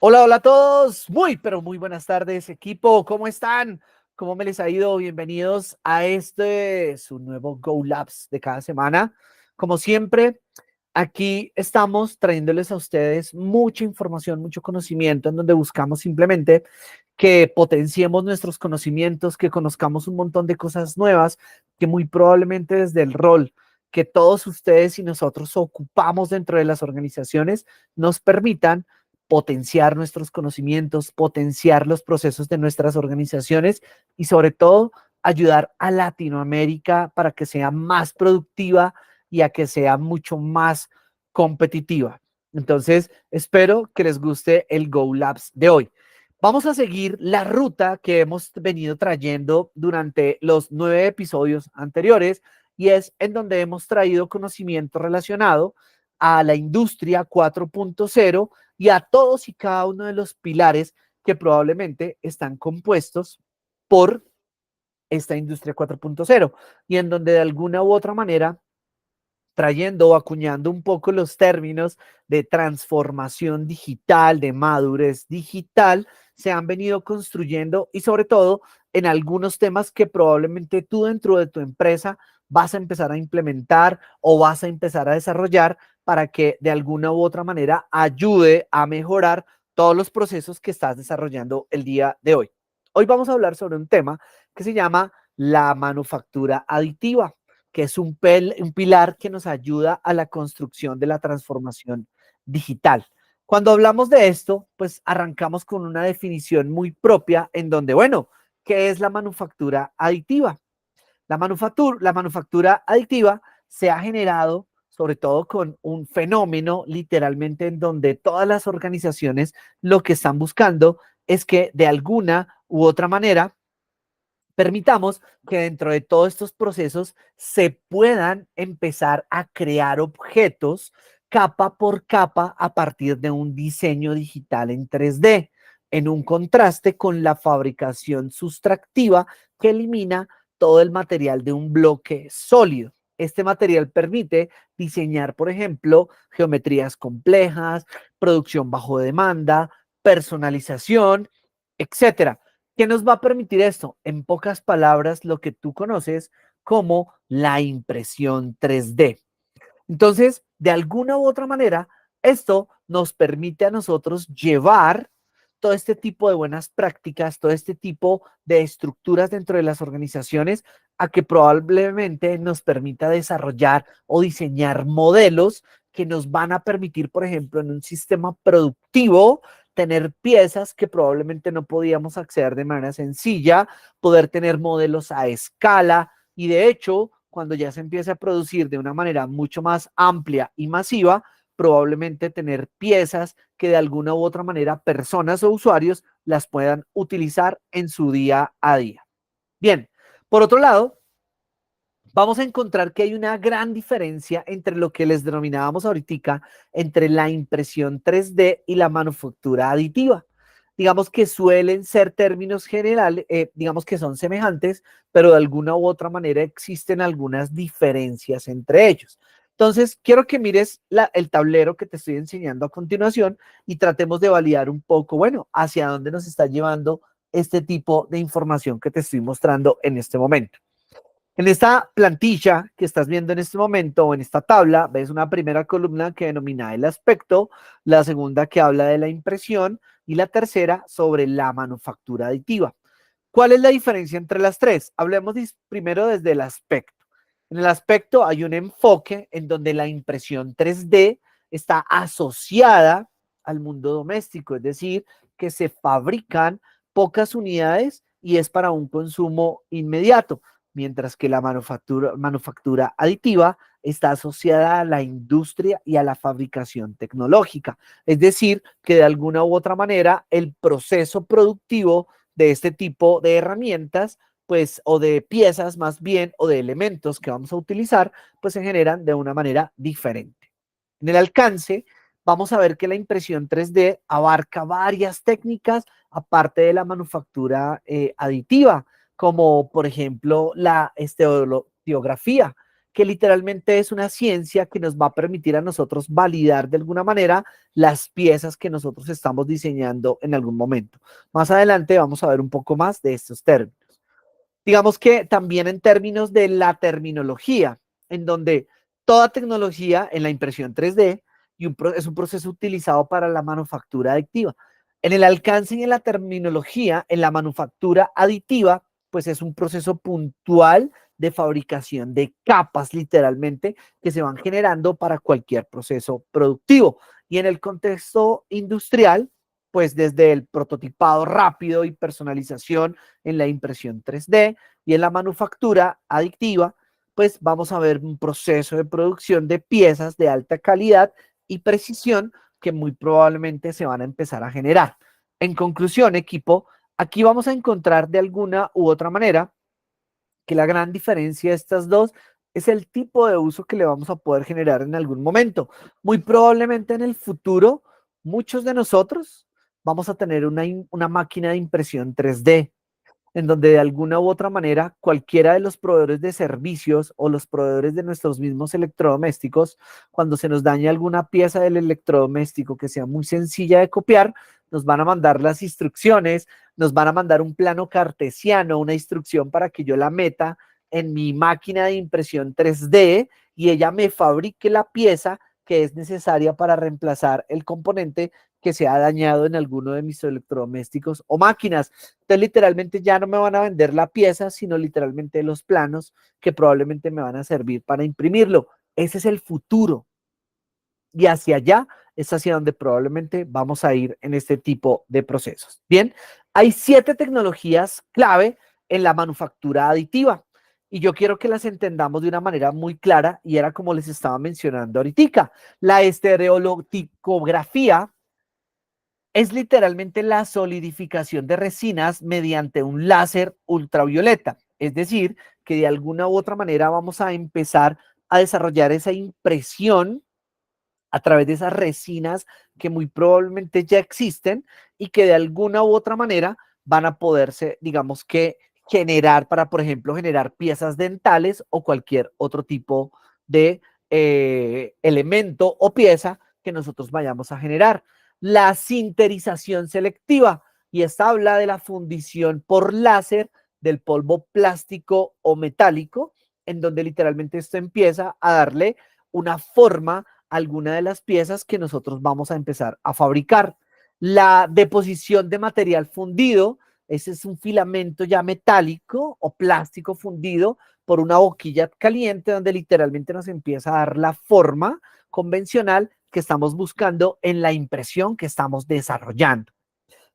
Hola, hola a todos. Pero muy buenas tardes, equipo. ¿Cómo están? ¿Cómo me les ha ido? Bienvenidos a su nuevo Go Labs de cada semana. Como siempre, aquí estamos trayéndoles a ustedes mucha información, mucho conocimiento, en donde buscamos simplemente que potenciemos nuestros conocimientos, que conozcamos un montón de cosas nuevas, que muy probablemente desde el rol que todos ustedes y nosotros ocupamos dentro de las organizaciones nos permitan potenciar nuestros conocimientos, potenciar los procesos de nuestras organizaciones y sobre todo ayudar a Latinoamérica para que sea más productiva y a que sea mucho más competitiva. Entonces, espero que les guste el Go Labs de hoy. Vamos a seguir la ruta que hemos venido trayendo durante los 9 episodios anteriores y es en donde hemos traído conocimiento relacionado a la industria 4.0 y a todos y cada uno de los pilares que probablemente están compuestos por esta industria 4.0 y en donde de alguna u otra manera trayendo o acuñando un poco los términos de transformación digital, de madurez digital, se han venido construyendo y sobre todo en algunos temas que probablemente tú dentro de tu empresa vas a empezar a implementar o vas a empezar a desarrollar para que de alguna u otra manera ayude a mejorar todos los procesos que estás desarrollando el día de hoy. Hoy vamos a hablar sobre un tema que se llama la manufactura aditiva, que es un pilar que nos ayuda a la construcción de la transformación digital. Cuando hablamos de esto, pues arrancamos con una definición muy propia en donde, bueno, ¿qué es la manufactura aditiva? La manufactura aditiva se ha generado sobre todo con un fenómeno literalmente en donde todas las organizaciones lo que están buscando es que de alguna u otra manera permitamos que dentro de todos estos procesos se puedan empezar a crear objetos capa por capa a partir de un diseño digital en 3D, en un contraste con la fabricación sustractiva que elimina todo el material de un bloque sólido. Este material permite diseñar, por ejemplo, geometrías complejas, producción bajo demanda, personalización, etcétera. ¿Qué nos va a permitir esto? En pocas palabras, lo que tú conoces como la impresión 3D. Entonces, de alguna u otra manera, esto nos permite a nosotros llevar todo este tipo de buenas prácticas, todo este tipo de estructuras dentro de las organizaciones a que probablemente nos permita desarrollar o diseñar modelos que nos van a permitir, por ejemplo, en un sistema productivo, tener piezas que probablemente no podíamos acceder de manera sencilla, poder tener modelos a escala y de hecho, cuando ya se empiece a producir de una manera mucho más amplia y masiva, probablemente tener piezas que de alguna u otra manera personas o usuarios las puedan utilizar en su día a día. Bien, por otro lado, vamos a encontrar que hay una gran diferencia entre lo que les denominábamos ahorita, entre la impresión 3D y la manufactura aditiva. Digamos que suelen ser términos generales, digamos que son semejantes, pero de alguna u otra manera existen algunas diferencias entre ellos. Entonces, quiero que mires el tablero que te estoy enseñando a continuación y tratemos de validar un poco, bueno, hacia dónde nos está llevando este tipo de información que te estoy mostrando en este momento. En esta plantilla que estás viendo en este momento o en esta tabla, ves una primera columna que denomina el aspecto, la segunda que habla de la impresión y la tercera sobre la manufactura aditiva. ¿Cuál es la diferencia entre las tres? Hablemos primero desde el aspecto. En el aspecto hay un enfoque en donde la impresión 3D está asociada al mundo doméstico, es decir, que se fabrican pocas unidades y es para un consumo inmediato, mientras que la manufactura aditiva está asociada a la industria y a la fabricación tecnológica. Es decir, que de alguna u otra manera el proceso productivo de este tipo de herramientas, pues, o de piezas más bien, o de elementos que vamos a utilizar, pues se generan de una manera diferente. En el alcance, vamos a ver que la impresión 3D abarca varias técnicas aparte de la manufactura aditiva, como por ejemplo la estereografía, que literalmente es una ciencia que nos va a permitir a nosotros validar de alguna manera las piezas que nosotros estamos diseñando en algún momento. Más adelante vamos a ver un poco más de estos términos. Digamos que también en términos de la terminología, en donde toda tecnología en la impresión 3D es un proceso utilizado para la manufactura aditiva. En el alcance y en la terminología, en la manufactura aditiva, pues es un proceso puntual de fabricación de capas, literalmente, que se van generando para cualquier proceso productivo. Y en el contexto industrial, pues desde el prototipado rápido y personalización en la impresión 3D y en la manufactura adictiva, pues vamos a ver un proceso de producción de piezas de alta calidad y precisión que muy probablemente se van a empezar a generar. En conclusión, equipo, aquí vamos a encontrar de alguna u otra manera que la gran diferencia de estas dos es el tipo de uso que le vamos a poder generar en algún momento. Muy probablemente en el futuro, muchos de nosotros vamos a tener una máquina de impresión 3D en donde de alguna u otra manera cualquiera de los proveedores de servicios o los proveedores de nuestros mismos electrodomésticos, cuando se nos dañe alguna pieza del electrodoméstico que sea muy sencilla de copiar, nos van a mandar las instrucciones, nos van a mandar un plano cartesiano, una instrucción para que yo la meta en mi máquina de impresión 3D y ella me fabrique la pieza que es necesaria para reemplazar el componente que se ha dañado en alguno de mis electrodomésticos o máquinas. Entonces, literalmente ya no me van a vender la pieza, sino literalmente los planos que probablemente me van a servir para imprimirlo. Ese es el futuro. Y hacia allá es hacia donde probablemente vamos a ir en este tipo de procesos. Bien, hay 7 tecnologías clave en la manufactura aditiva. Y yo quiero que las entendamos de una manera muy clara, y era como les estaba mencionando ahorita. La estereolitografía es literalmente la solidificación de resinas mediante un láser ultravioleta. Es decir, que de alguna u otra manera vamos a empezar a desarrollar esa impresión a través de esas resinas que muy probablemente ya existen y que de alguna u otra manera van a poderse, digamos que, generar para, por ejemplo, generar piezas dentales o cualquier otro tipo de elemento o pieza que nosotros vayamos a generar. La sinterización selectiva, y esta habla de la fundición por láser del polvo plástico o metálico, en donde literalmente esto empieza a darle una forma alguna de las piezas que nosotros vamos a empezar a fabricar. La deposición de material fundido, ese es un filamento ya metálico o plástico fundido por una boquilla caliente donde literalmente nos empieza a dar la forma convencional que estamos buscando en la impresión que estamos desarrollando.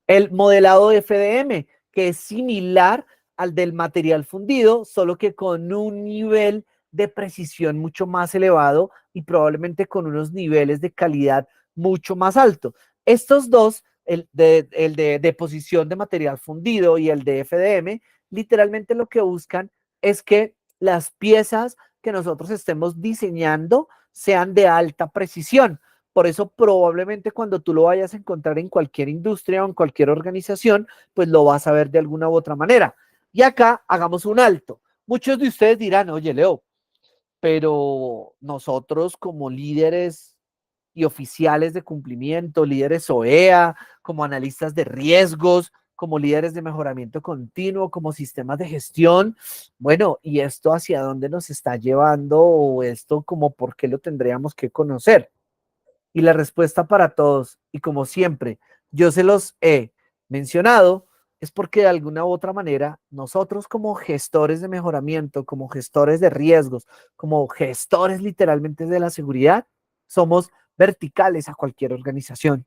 El modelado de FDM, que es similar al del material fundido, solo que con un nivel de precisión mucho más elevado y probablemente con unos niveles de calidad mucho más alto. Estos dos, el de deposición de material fundido y el de FDM, literalmente lo que buscan es que las piezas que nosotros estemos diseñando sean de alta precisión. Por eso probablemente cuando tú lo vayas a encontrar en cualquier industria o en cualquier organización, pues lo vas a ver de alguna u otra manera. Y acá hagamos un alto. Muchos de ustedes dirán, oye, Leo, pero nosotros como líderes y oficiales de cumplimiento, líderes OEA, como analistas de riesgos, como líderes de mejoramiento continuo, como sistemas de gestión, bueno, ¿y esto hacia dónde nos está llevando? O esto como por qué lo tendríamos que conocer. Y la respuesta para todos, y como siempre, yo se los he mencionado, es porque de alguna u otra manera nosotros como gestores de mejoramiento, como gestores de riesgos, como gestores literalmente de la seguridad, somos verticales a cualquier organización.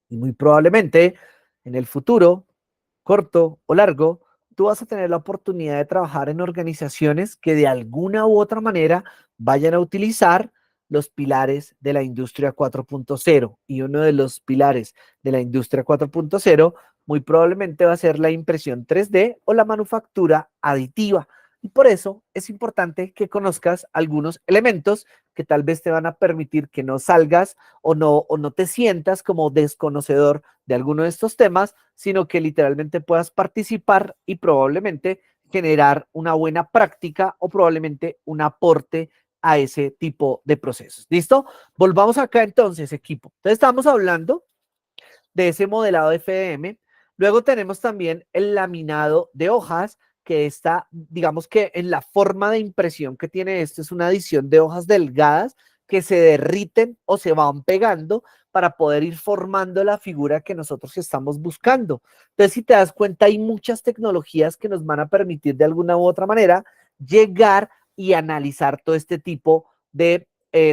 Y muy probablemente en el futuro, corto o largo, tú vas a tener la oportunidad de trabajar en organizaciones que de alguna u otra manera vayan a utilizar los pilares de la industria 4.0. Y uno de los pilares de la industria 4.0 muy probablemente va a ser la impresión 3D o la manufactura aditiva. Y por eso es importante que conozcas algunos elementos que tal vez te van a permitir que no salgas o no te sientas como desconocedor de alguno de estos temas, sino que literalmente puedas participar y probablemente generar una buena práctica o probablemente un aporte a ese tipo de procesos. ¿Listo? Volvamos acá entonces, equipo. Entonces estamos hablando de ese modelado de FDM. Luego tenemos también el laminado de hojas, que está, digamos que en la forma de impresión que tiene esto, es una adición de hojas delgadas que se derriten o se van pegando para poder ir formando la figura que nosotros estamos buscando. Entonces, si te das cuenta, hay muchas tecnologías que nos van a permitir de alguna u otra manera llegar y analizar todo este tipo de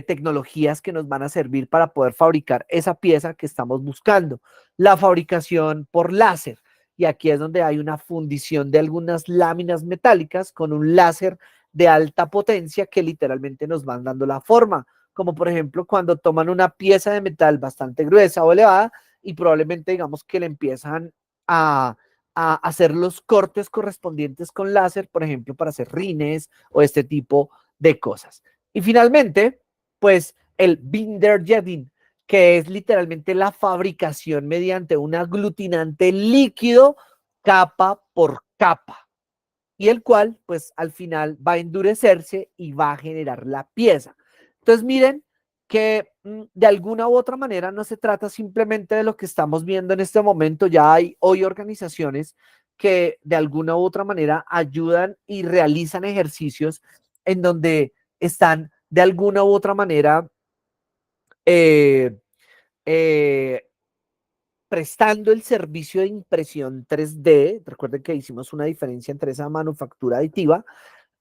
tecnologías que nos van a servir para poder fabricar esa pieza que estamos buscando. La fabricación por láser. Y aquí es donde hay una fundición de algunas láminas metálicas con un láser de alta potencia que literalmente nos van dando la forma. Como por ejemplo cuando toman una pieza de metal bastante gruesa o elevada y probablemente digamos que le empiezan a, a hacer los cortes correspondientes con láser, por ejemplo, para hacer rines o este tipo de cosas. Y finalmente, pues el binder jetting, que es literalmente la fabricación mediante un aglutinante líquido capa por capa, y el cual pues al final va a endurecerse y va a generar la pieza. Entonces miren que de alguna u otra manera no se trata simplemente de lo que estamos viendo en este momento, ya hay hoy organizaciones que de alguna u otra manera ayudan y realizan ejercicios en donde están de alguna u otra manera eh, eh, prestando el servicio de impresión 3D. Recuerden que hicimos una diferencia entre esa manufactura aditiva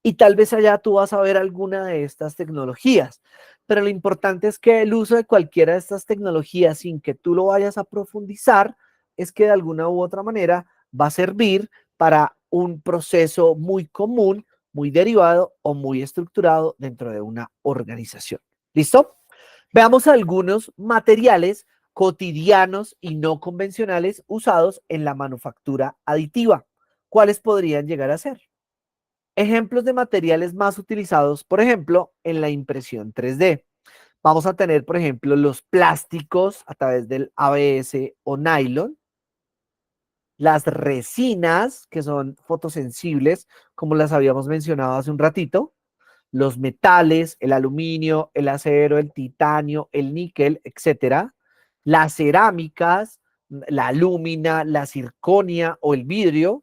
y tal vez allá tú vas a ver alguna de estas tecnologías. Pero lo importante es que el uso de cualquiera de estas tecnologías sin que tú lo vayas a profundizar es que de alguna u otra manera va a servir para un proceso muy común, muy derivado o muy estructurado dentro de una organización. ¿Listo? Veamos algunos materiales cotidianos y no convencionales usados en la manufactura aditiva. ¿Cuáles podrían llegar a ser? Ejemplos de materiales más utilizados, por ejemplo, en la impresión 3D. Vamos a tener, por ejemplo, los plásticos a través del ABS o nylon, las resinas, que son fotosensibles, como las habíamos mencionado hace un ratito, los metales, el aluminio, el acero, el titanio, el níquel, etcétera, las cerámicas, la alúmina, la circonia o el vidrio,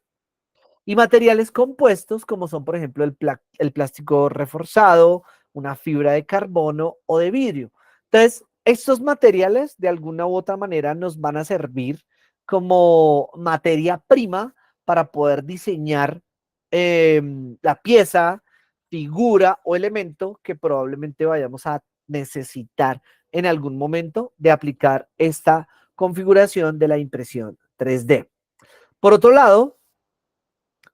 y materiales compuestos como son, por ejemplo, el plástico reforzado, una fibra de carbono o de vidrio. Entonces, estos materiales de alguna u otra manera nos van a servir como materia prima para poder diseñar la pieza, figura o elemento que probablemente vayamos a necesitar en algún momento de aplicar esta configuración de la impresión 3D. Por otro lado,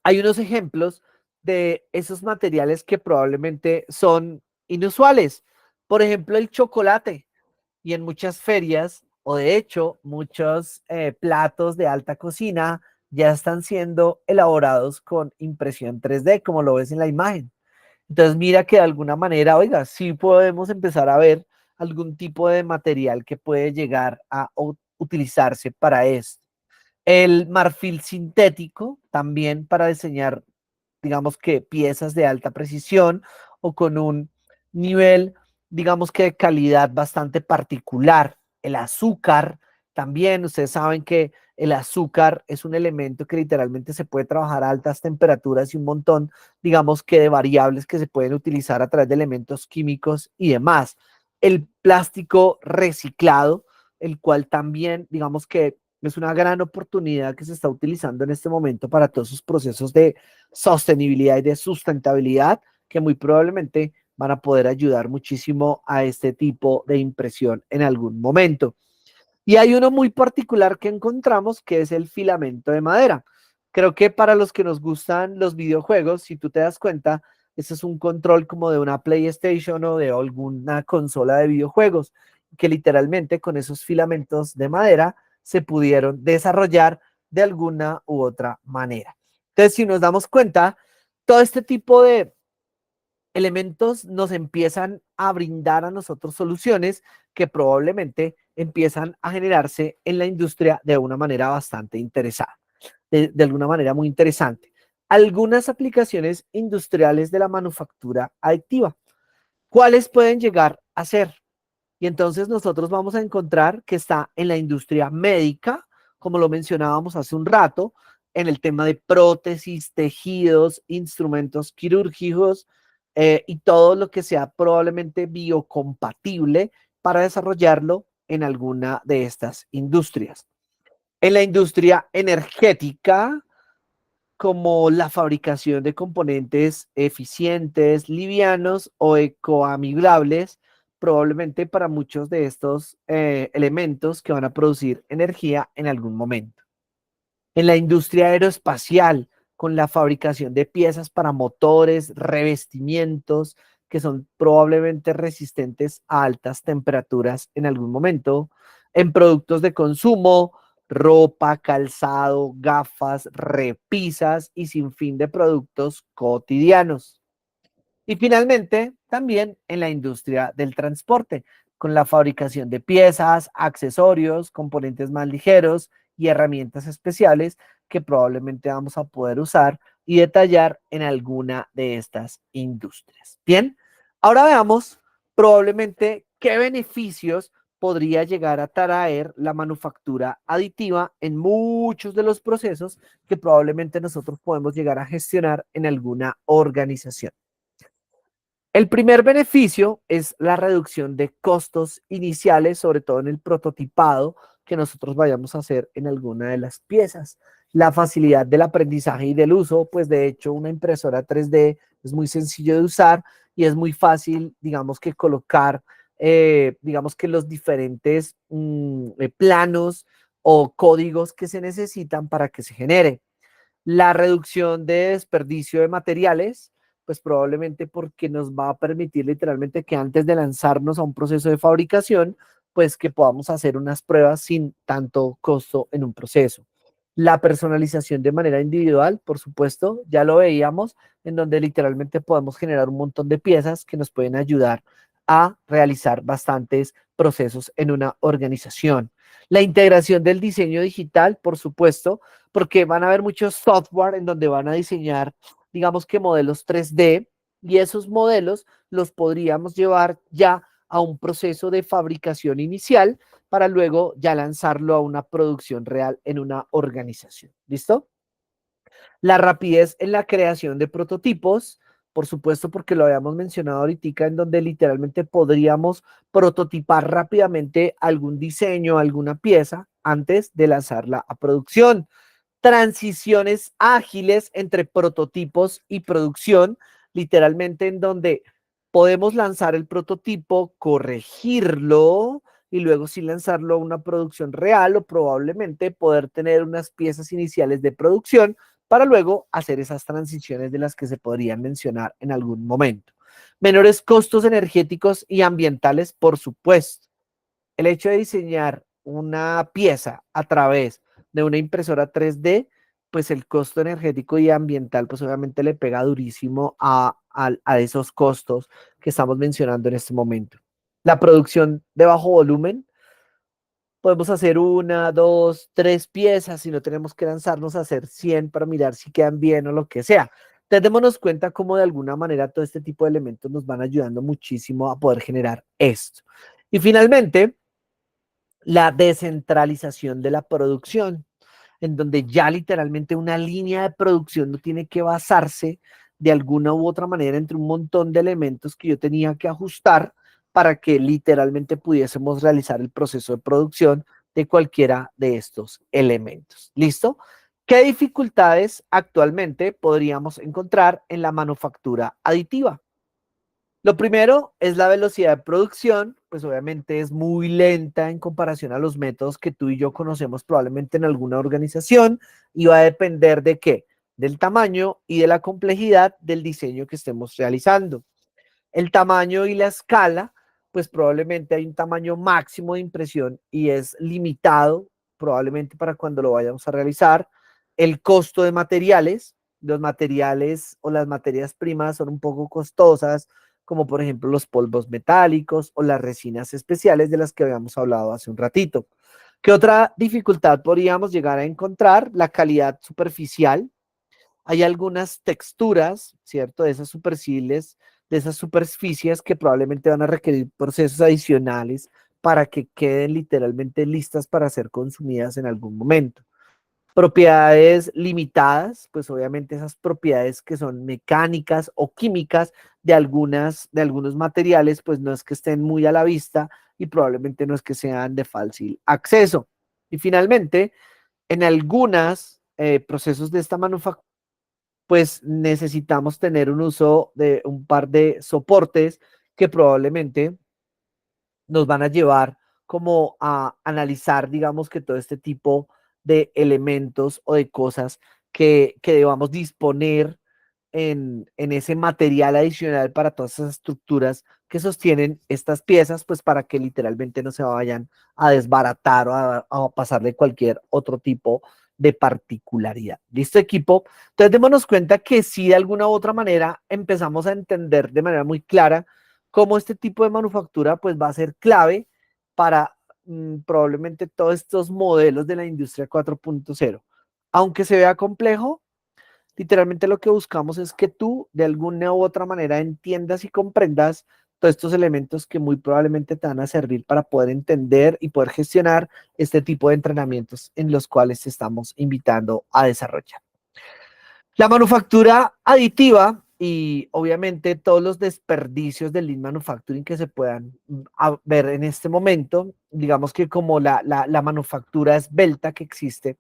hay unos ejemplos de esos materiales que probablemente son inusuales. Por ejemplo, el chocolate. Y en muchas ferias, o de hecho, muchos platos de alta cocina ya están siendo elaborados con impresión 3D, como lo ves en la imagen. Entonces, mira que de alguna manera, oiga, sí podemos empezar a ver algún tipo de material que puede llegar a utilizarse para esto. El marfil sintético, también para diseñar, digamos que piezas de alta precisión o con un nivel, digamos que de calidad bastante particular. El azúcar, también ustedes saben que el azúcar es un elemento que literalmente se puede trabajar a altas temperaturas y un montón, digamos que de variables que se pueden utilizar a través de elementos químicos y demás. El plástico reciclado, el cual también, digamos que es una gran oportunidad que se está utilizando en este momento para todos esos procesos de sostenibilidad y de sustentabilidad que muy probablemente van a poder ayudar muchísimo a este tipo de impresión en algún momento. Y hay uno muy particular que encontramos que es el filamento de madera. Creo que para los que nos gustan los videojuegos, si tú te das cuenta, ese es un control como de una PlayStation o de alguna consola de videojuegos, que literalmente con esos filamentos de madera se pudieron desarrollar de alguna u otra manera. Entonces, si nos damos cuenta, todo este tipo de elementos nos empiezan a brindar a nosotros soluciones que probablemente empiezan a generarse en la industria de una manera bastante interesada, de alguna manera muy interesante. algunas aplicaciones industriales de la manufactura aditiva. ¿Cuáles pueden llegar a ser? Y entonces nosotros vamos a encontrar que está en la industria médica, como lo mencionábamos hace un rato, en el tema de prótesis, tejidos, instrumentos quirúrgicos y todo lo que sea probablemente biocompatible para desarrollarlo en alguna de estas industrias. En la industria energética, como la fabricación de componentes eficientes, livianos o ecoamigables, probablemente para muchos de estos elementos que van a producir energía en algún momento. En la industria aeroespacial, con la fabricación de piezas para motores, revestimientos, que son probablemente resistentes a altas temperaturas en algún momento. En productos de consumo, ropa, calzado, gafas, repisas y sin fin de productos cotidianos. Y finalmente, también en la industria del transporte, con la fabricación de piezas, accesorios, componentes más ligeros y herramientas especiales que probablemente vamos a poder usar y detallar en alguna de estas industrias. Bien, ahora veamos probablemente qué beneficios podría llegar a traer la manufactura aditiva en muchos de los procesos que probablemente nosotros podemos llegar a gestionar en alguna organización. El primer beneficio es la reducción de costos iniciales, sobre todo en el prototipado que nosotros vayamos a hacer en alguna de las piezas. La facilidad del aprendizaje y del uso, pues de hecho una impresora 3D es muy sencillo de usar y es muy fácil, digamos que colocar, digamos que los diferentes planos o códigos que se necesitan para que se genere. La reducción de desperdicio de materiales, pues probablemente porque nos va a permitir literalmente que antes de lanzarnos a un proceso de fabricación, pues que podamos hacer unas pruebas sin tanto costo en un proceso. La personalización de manera individual, por supuesto, ya lo veíamos, en donde literalmente podemos generar un montón de piezas que nos pueden ayudar a realizar bastantes procesos en una organización. La integración del diseño digital, por supuesto, porque van a haber muchos software en donde van a diseñar, digamos que modelos 3D y esos modelos los podríamos llevar ya a un proceso de fabricación inicial para luego ya lanzarlo a una producción real en una organización. ¿Listo? La rapidez en la creación de prototipos, por supuesto, porque lo habíamos mencionado ahorita, en donde literalmente podríamos prototipar rápidamente algún diseño, alguna pieza antes de lanzarla a producción. Transiciones ágiles entre prototipos y producción, literalmente en donde podemos lanzar el prototipo, corregirlo y luego sí lanzarlo a una producción real o probablemente poder tener unas piezas iniciales de producción para luego hacer esas transiciones de las que se podrían mencionar en algún momento. Menores costos energéticos y ambientales, por supuesto. El hecho de diseñar una pieza a través de una impresora 3D, pues el costo energético y ambiental, pues obviamente le pega durísimo a esos costos que estamos mencionando en este momento. La producción de bajo volumen, podemos hacer una, dos, tres piezas y no tenemos que lanzarnos a hacer 100 para mirar si quedan bien o lo que sea. Entonces, démonos cuenta cómo de alguna manera todo este tipo de elementos nos van ayudando muchísimo a poder generar esto. Y finalmente, la descentralización de la producción, en donde ya literalmente una línea de producción no tiene que basarse de alguna u otra manera entre un montón de elementos que yo tenía que ajustar para que literalmente pudiésemos realizar el proceso de producción de cualquiera de estos elementos. ¿Listo? ¿Qué dificultades actualmente podríamos encontrar en la manufactura aditiva? Lo primero es la velocidad de producción, pues obviamente es muy lenta en comparación a los métodos que tú y yo conocemos probablemente en alguna organización y va a depender de qué, del tamaño y de la complejidad del diseño que estemos realizando. El tamaño y la escala, pues probablemente hay un tamaño máximo de impresión y es limitado probablemente para cuando lo vayamos a realizar. El costo de materiales, los materiales o las materias primas son un poco costosas, como por ejemplo los polvos metálicos o las resinas especiales de las que habíamos hablado hace un ratito. ¿Qué otra dificultad podríamos llegar a encontrar? La calidad superficial. hay algunas texturas, ¿cierto? De esas superficies, que probablemente van a requerir procesos adicionales para que queden literalmente listas para ser consumidas en algún momento. Propiedades limitadas, pues obviamente esas propiedades que son mecánicas o químicas de algunos materiales, pues no es que estén muy a la vista y probablemente no es que sean de fácil acceso. Y finalmente, en algunos procesos de esta manufactura, pues necesitamos tener un uso de un par de soportes que probablemente nos van a llevar como a analizar, digamos, que todo este tipo de elementos o de cosas que debamos disponer en ese material adicional para todas esas estructuras que sostienen estas piezas, pues para que literalmente no se vayan a desbaratar o a pasarle cualquier otro tipo de particularidad. ¿Listo, equipo? Entonces, démonos cuenta que sí, de alguna u otra manera, empezamos a entender de manera muy clara cómo este tipo de manufactura pues va a ser clave para probablemente todos estos modelos de la industria 4.0. Aunque se vea complejo, literalmente lo que buscamos es que tú de alguna u otra manera entiendas y comprendas todos estos elementos que muy probablemente te van a servir para poder entender y poder gestionar este tipo de entrenamientos en los cuales te estamos invitando a desarrollar. La manufactura aditiva y obviamente todos los desperdicios del lean manufacturing que se puedan ver en este momento, digamos que como la manufactura esbelta que existe,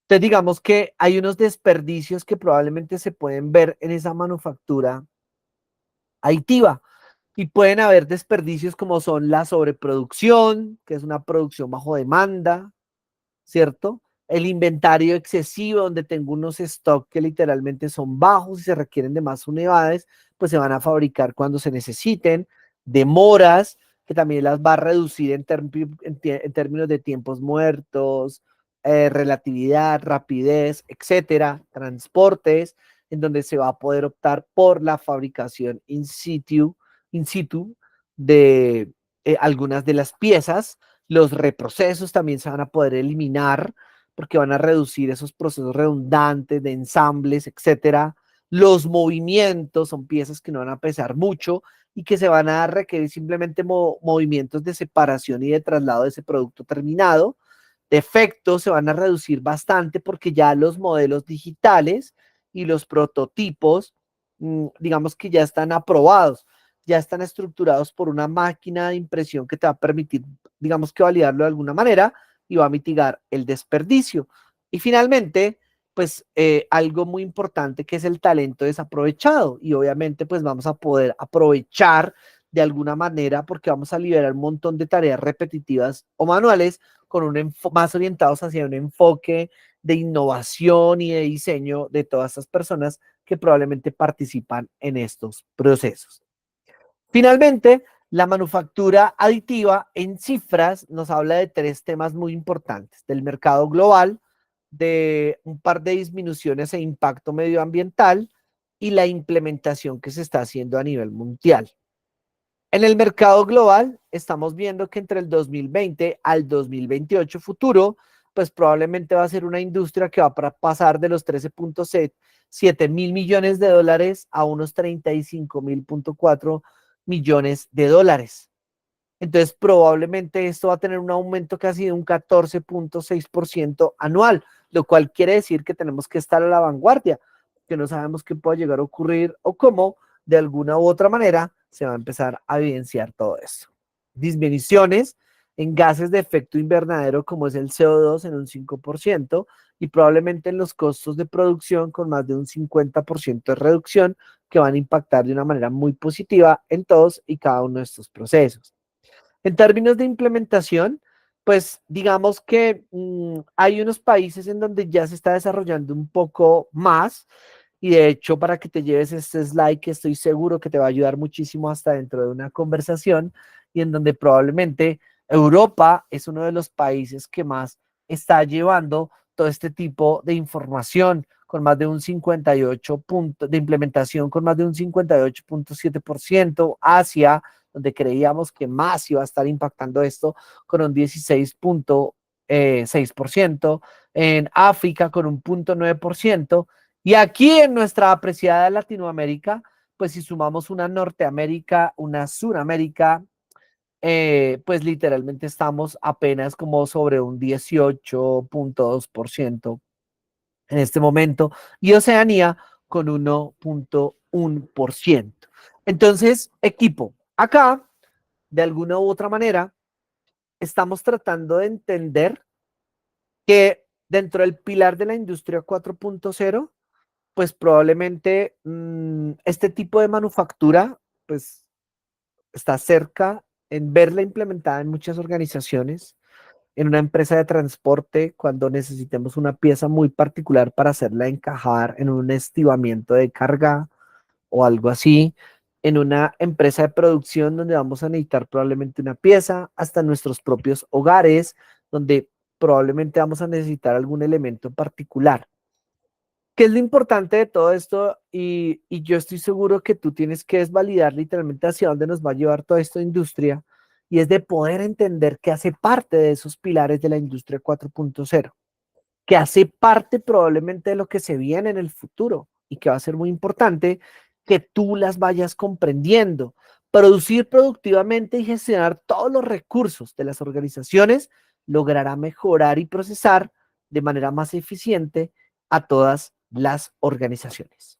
entonces digamos que hay unos desperdicios que probablemente se pueden ver en esa manufactura aditiva y pueden haber desperdicios como son la sobreproducción, que es una producción bajo demanda, ¿cierto? El inventario excesivo, donde tengo unos stocks que literalmente son bajos y se requieren de más unidades, pues se van a fabricar cuando se necesiten. Demoras, que también las va a reducir en términos de tiempos muertos, relatividad, rapidez, etcétera. Transportes, en donde se va a poder optar por la fabricación in situ de algunas de las piezas. Los reprocesos también se van a poder eliminar porque van a reducir esos procesos redundantes de ensambles, etcétera. Los movimientos son piezas que no van a pesar mucho y que se van a requerir simplemente movimientos de separación y de traslado de ese producto terminado. Defectos se van a reducir bastante porque ya los modelos digitales y los prototipos, digamos que ya están aprobados, ya están estructurados por una máquina de impresión que te va a permitir, digamos que validarlo de alguna manera y va a mitigar el desperdicio. Y finalmente, pues algo muy importante que es el talento desaprovechado y obviamente pues vamos a poder aprovechar de alguna manera porque vamos a liberar un montón de tareas repetitivas o manuales con más orientados hacia un enfoque de innovación y de diseño de todas estas personas que probablemente participan en estos procesos. Finalmente, la manufactura aditiva en cifras nos habla de tres temas muy importantes: del mercado global, de un par de disminuciones e impacto medioambiental y la implementación que se está haciendo a nivel mundial. En el mercado global, estamos viendo que entre el 2020 al 2028 futuro, pues probablemente va a ser una industria que va a pasar de los 13.7 mil millones de dólares a unos 35.4 millones de dólares. Entonces, probablemente esto va a tener un aumento casi de un 14.6% anual, lo cual quiere decir que tenemos que estar a la vanguardia, que no sabemos qué puede llegar a ocurrir o cómo, de alguna u otra manera, se va a empezar a evidenciar todo esto. Disminuciones en gases de efecto invernadero, como es el CO2, en un 5%, y probablemente en los costos de producción con más de un 50% de reducción, que van a impactar de una manera muy positiva en todos y cada uno de estos procesos. En términos de implementación, pues digamos que hay unos países en donde ya se está desarrollando un poco más y de hecho para que te lleves este slide que estoy seguro que te va a ayudar muchísimo hasta dentro de una conversación y en donde probablemente Europa es uno de los países que más está llevando todo este tipo de información con más de un 58 punto de implementación con más de un 58.7%, Asia donde creíamos que más iba a estar impactando esto con un 16.6%, en África con un 0.9% Y aquí en nuestra apreciada Latinoamérica, pues si sumamos una Norteamérica, una Suramérica, pues literalmente estamos apenas como sobre un 18.2% en este momento y Oceanía con 1.1%. Entonces, equipo, acá, de alguna u otra manera, estamos tratando de entender que dentro del pilar de la industria 4.0, pues probablemente este tipo de manufactura, pues está cerca en verla implementada en muchas organizaciones, en una empresa de transporte, cuando necesitemos una pieza muy particular para hacerla encajar en un estibamiento de carga o algo así, en una empresa de producción donde vamos a necesitar probablemente una pieza, hasta en nuestros propios hogares, donde probablemente vamos a necesitar algún elemento en particular. ¿Qué es lo importante de todo esto? Y yo estoy seguro que tú tienes que desvalidar literalmente hacia dónde nos va a llevar toda esta industria, y es de poder entender que hace parte de esos pilares de la industria 4.0, que hace parte probablemente de lo que se viene en el futuro y que va a ser muy importante que tú las vayas comprendiendo. Producir productivamente y gestionar todos los recursos de las organizaciones logrará mejorar y procesar de manera más eficiente a todas las organizaciones.